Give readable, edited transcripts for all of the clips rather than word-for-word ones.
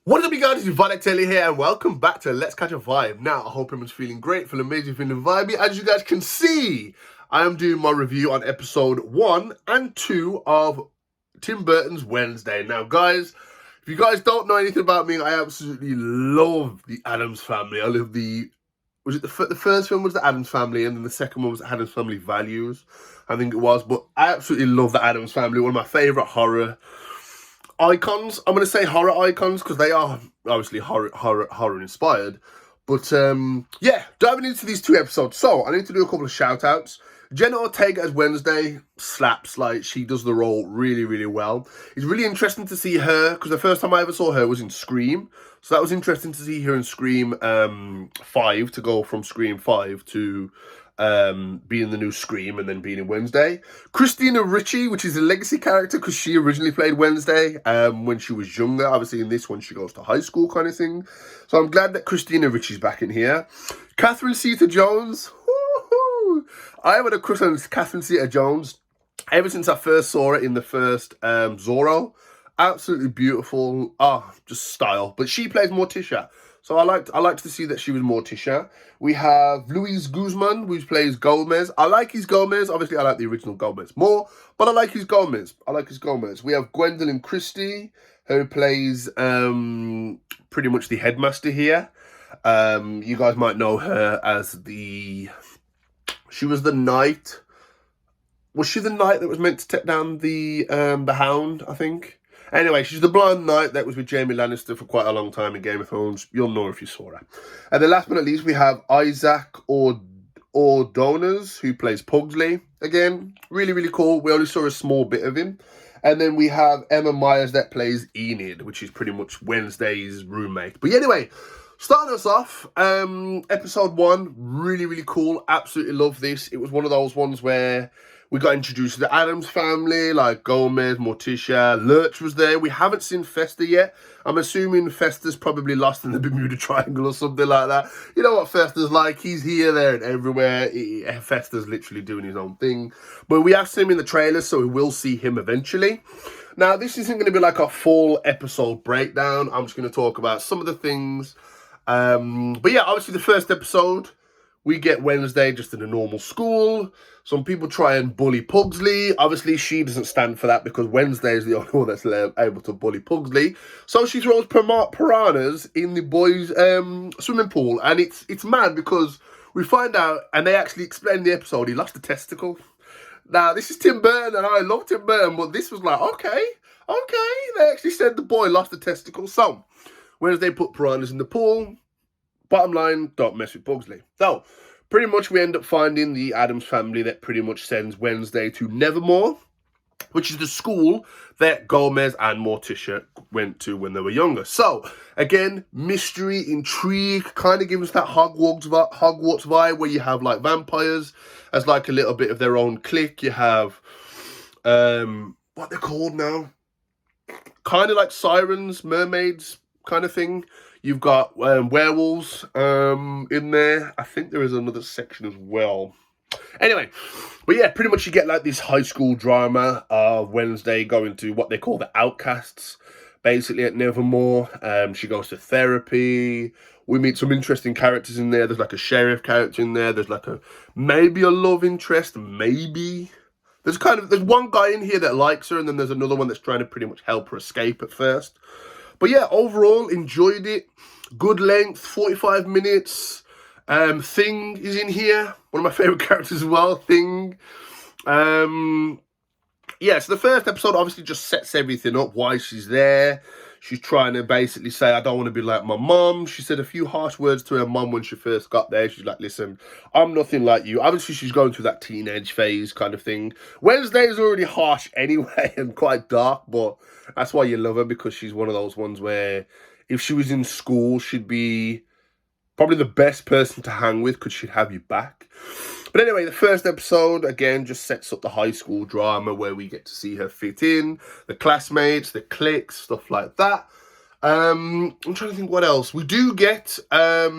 What is up, you guys? It's Valatelli here, and welcome back to Let's Catch a Vibe. Now, I hope everyone's feeling great, feeling amazing, feeling vibey. As you guys can see, I am doing my review on episode 1 and 2 of Tim Burton's Wednesday. Now, guys, if you guys don't know anything about me, I absolutely love the Addams Family. I love the first film was the Addams Family, and then the second one was the Addams Family Values, I think it was. But I absolutely love the Addams Family, one of my favourite horror icons. I'm going to say horror icons because they are obviously horror inspired. But yeah, diving into these 2 episodes. So I need to do a couple of shout outs. Jenna Ortega as Wednesday slaps. Like, she does the role really, really well. It's really interesting to see her because the first time I ever saw her was in Scream. So that was interesting to see her in Scream 5, to go from Scream 5 to being the new Scream and then being in Wednesday. Christina Ricci, which is a legacy character because she originally played Wednesday when she was younger. Obviously in this one she goes to high school kind of thing. So I'm glad that Christina Ricci's back in here. Catherine Zeta-Jones. I have had a crush on Catherine Zeta-Jones ever since I first saw it in the first Zorro. Absolutely beautiful. Just style. But she plays Morticia. So I liked to see that she was Morticia. We have Luis Guzman, who plays Gomez. I like his Gomez. Obviously, I like the original Gomez more, but I like his Gomez. We have Gwendolyn Christie, who plays pretty much the headmaster here. You guys might know her as she was the knight. Was she the knight that was meant to take down the Hound, I think? Anyway, she's the blonde knight that was with Jaime Lannister for quite a long time in Game of Thrones. You'll know if you saw her. And then last but not least, we have Isaac Ordonez, who plays Pugsley. Again, really, really cool. We only saw a small bit of him. And then we have Emma Myers that plays Enid, which is pretty much Wednesday's roommate. But anyway, starting us off, episode 1, really, really cool. Absolutely love this. It was one of those ones where we got introduced to the Addams Family, like Gomez, Morticia, Lurch was there. We haven't seen Fester yet. I'm assuming Fester's probably lost in the Bermuda Triangle or something like that. You know what Fester's like. He's here, there, and everywhere. Fester's literally doing his own thing. But we have seen him in the trailer, so we will see him eventually. Now, this isn't going to be like a full episode breakdown. I'm just going to talk about some of the things. But yeah, obviously the first episode, we get Wednesday just in a normal school. Some people try and bully Pugsley. Obviously, she doesn't stand for that because Wednesday is the only one that's able to bully Pugsley. So she throws piranhas in the boys' swimming pool. And it's mad because we find out, and they actually explain in the episode, he lost a testicle. Now, this is Tim Burton, and I love Tim Burton, but this was like, okay. They actually said the boy lost a testicle. So, Wednesday put piranhas in the pool. Bottom line, don't mess with Pugsley. So, pretty much we end up finding the Addams Family that pretty much sends Wednesday to Nevermore, which is the school that Gomez and Morticia went to when they were younger. So, again, mystery, intrigue, kind of gives us that Hogwarts vibe where you have like vampires as like a little bit of their own clique. You have, what they're called now? Kind of like sirens, mermaids kind of thing. You've got werewolves in there. I think there is another section as well. Anyway, but yeah, pretty much you get like this high school drama of Wednesday going to what they call the outcasts, basically at Nevermore. She goes to therapy. We meet some interesting characters in there. There's like a sheriff character in there. There's like maybe a love interest, maybe. There's one guy in here that likes her, and then there's another one that's trying to pretty much help her escape at first. But yeah, overall, enjoyed it. Good length, 45 minutes. Thing is in here. One of my favourite characters as well, Thing. Yeah, so the first episode obviously just sets everything up, why she's there. She's trying to basically say, I don't want to be like my mum. She said a few harsh words to her mum when she first got there. She's like, listen, I'm nothing like you. Obviously, she's going through that teenage phase kind of thing. Wednesday is already harsh anyway and quite dark, but that's why you love her, because she's one of those ones where if she was in school, she'd be probably the best person to hang with because she'd have you back. But anyway, the first episode, again, just sets up the high school drama where we get to see her fit in, the classmates, the cliques, stuff like that. I'm trying to think what else. We do get a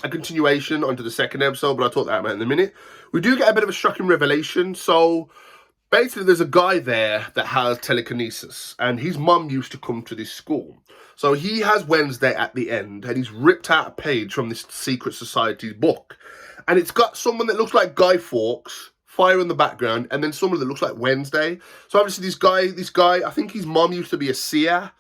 continuation onto the second episode, but I'll talk about that in a minute. We do get a bit of a shocking revelation. So basically, there's a guy there that has telekinesis, and his mum used to come to this school. So he has Wednesday at the end, and he's ripped out a page from this secret society's book. And it's got someone that looks like Guy Fawkes, fire in the background, and then someone that looks like Wednesday. So obviously this guy, I think his mom used to be a seer.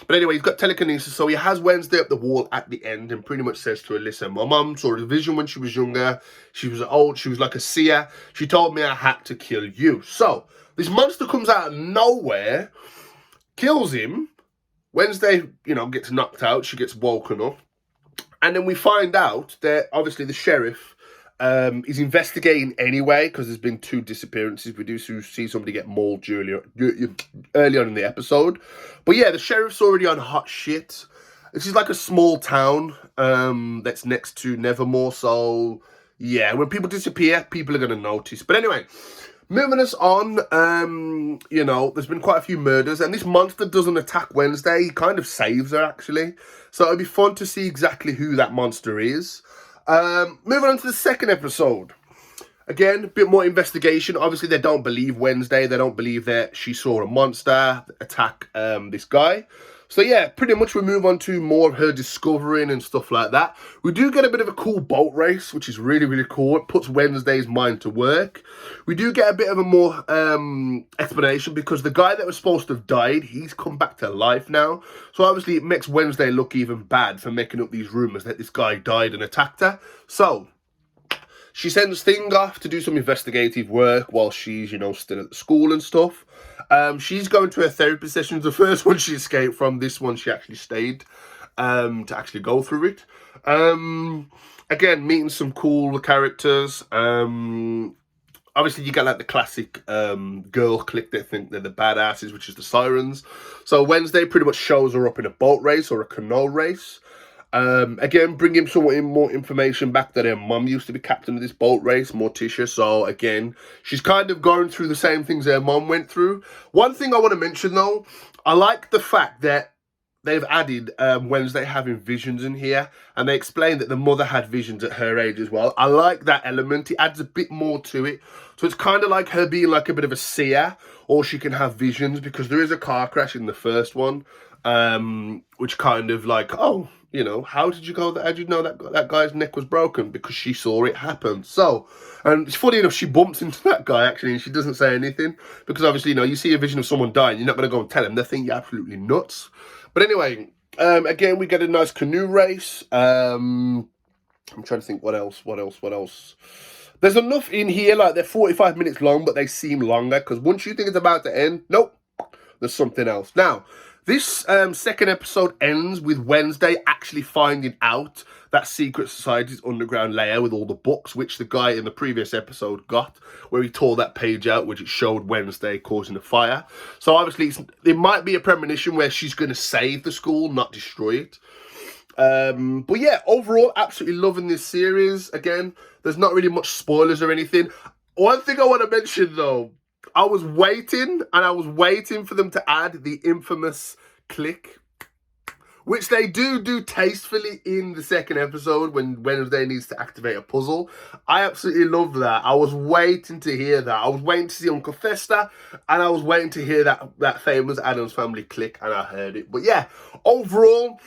But anyway, he's got telekinesis, so he has Wednesday up the wall at the end and pretty much says to her, listen, my mum saw a vision when she was younger. She was old. She was like a seer. She told me I had to kill you. So this monster comes out of nowhere, kills him. Wednesday, gets knocked out. She gets woken up. And then we find out that, obviously, the sheriff is investigating anyway because there's been 2 disappearances. We do see somebody get mauled early on in the episode. But yeah, the sheriff's already on hot shit. This is like a small town that's next to Nevermore. So yeah, when people disappear, people are going to notice. But anyway, moving us on, there's been quite a few murders. And this monster doesn't attack Wednesday. He kind of saves her, actually. So it'll be fun to see exactly who that monster is. Moving on to the second episode. Again, a bit more investigation. Obviously, they don't believe Wednesday. They don't believe that she saw a monster attack this guy. So yeah, pretty much we move on to more of her discovering and stuff like that. We do get a bit of a cool boat race, which is really, really cool. It puts Wednesday's mind to work. We do get a bit of a more explanation because the guy that was supposed to have died, he's come back to life now. So obviously it makes Wednesday look even bad for making up these rumours that this guy died and attacked her. So she sends Thing off to do some investigative work while she's, still at school and stuff. She's going to her therapy sessions. The first one she escaped from, this one she actually stayed to actually go through it. Again, meeting some cool characters. Obviously, you get like the classic girl clique that think they're the badasses, which is the Sirens. So Wednesday pretty much shows her up in a boat race or a canoe race. Again, bringing somewhat more information back that her mum used to be captain of this boat race, Morticia. So again, she's kind of going through the same things her mum went through. One thing I want to mention though, I like the fact that they've added Wednesday having visions in here, and they explain that the mother had visions at her age as well. I like that element. It adds a bit more to it. So it's kind of like her being like a bit of a seer, or she can have visions, because there is a car crash in the first one, which kind of like, oh, how did you know that guy's neck was broken? Because she saw it happen. So, and it's funny enough, she bumps into that guy actually, and she doesn't say anything, because obviously, you see a vision of someone dying, you're not going to go and tell them. They think you're absolutely nuts. But anyway, again, we get a nice canoe race. I'm trying to think what else. There's enough in here, like they're 45 minutes long, but they seem longer, because once you think it's about to end, nope, there's something else. Now, this second episode ends with Wednesday actually finding out that secret society's underground layer with all the books, which the guy in the previous episode got, where he tore that page out, which it showed Wednesday causing a fire. So obviously, it might be a premonition where she's going to save the school, not destroy it. But yeah, overall, absolutely loving this series. Again, there's not really much spoilers or anything. One thing I want to mention, though, I was waiting for them to add the infamous click, which they do tastefully in the second episode when Wednesday needs to activate a puzzle. I absolutely love that. I was waiting to hear that. I was waiting to see Uncle Fester, and I was waiting to hear that famous Addams Family click, and I heard it. But yeah, overall,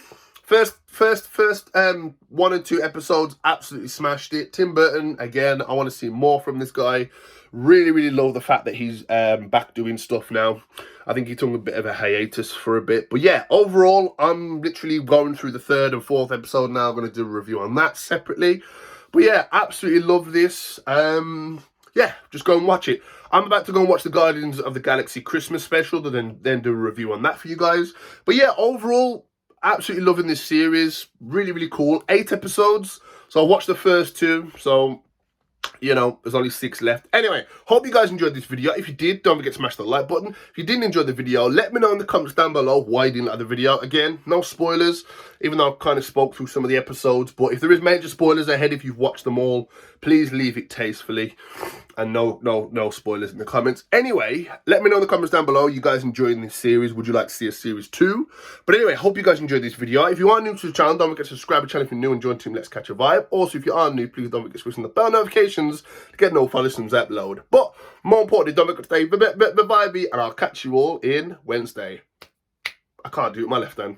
First 1 and 2 episodes, absolutely smashed it. Tim Burton, again, I want to see more from this guy. Really, really love the fact that he's back doing stuff now. I think he took a bit of a hiatus for a bit. But yeah, overall, I'm literally going through the 3rd and 4th episode now. I'm going to do a review on that separately. But yeah, absolutely love this. Yeah, just go and watch it. I'm about to go and watch the Guardians of the Galaxy Christmas special, then do a review on that for you guys. But yeah, overall, absolutely loving this series. Really, really cool. 8 episodes. So I watched the first 2. So, there's only 6 left. Anyway, hope you guys enjoyed this video. If you did, don't forget to smash the like button. If you didn't enjoy the video, let me know in the comments down below why you didn't like the video. Again, no spoilers, even though I've kind of spoke through some of the episodes. But if there is major spoilers ahead, if you've watched them all, please leave it tastefully. And no spoilers in the comments. Anyway, let me know in the comments down below. You guys enjoying this series? Would you like to see a series 2? But anyway, hope you guys enjoyed this video. If you are new to the channel, don't forget to subscribe to the channel if you're new and join Team Let's Catch a Vibe. Also, if you are new, please don't forget to switch on the bell notifications to get notified as soon as I upload. But more importantly, don't forget to stay vibey, and I'll catch you all in Wednesday. I can't do it with my left hand.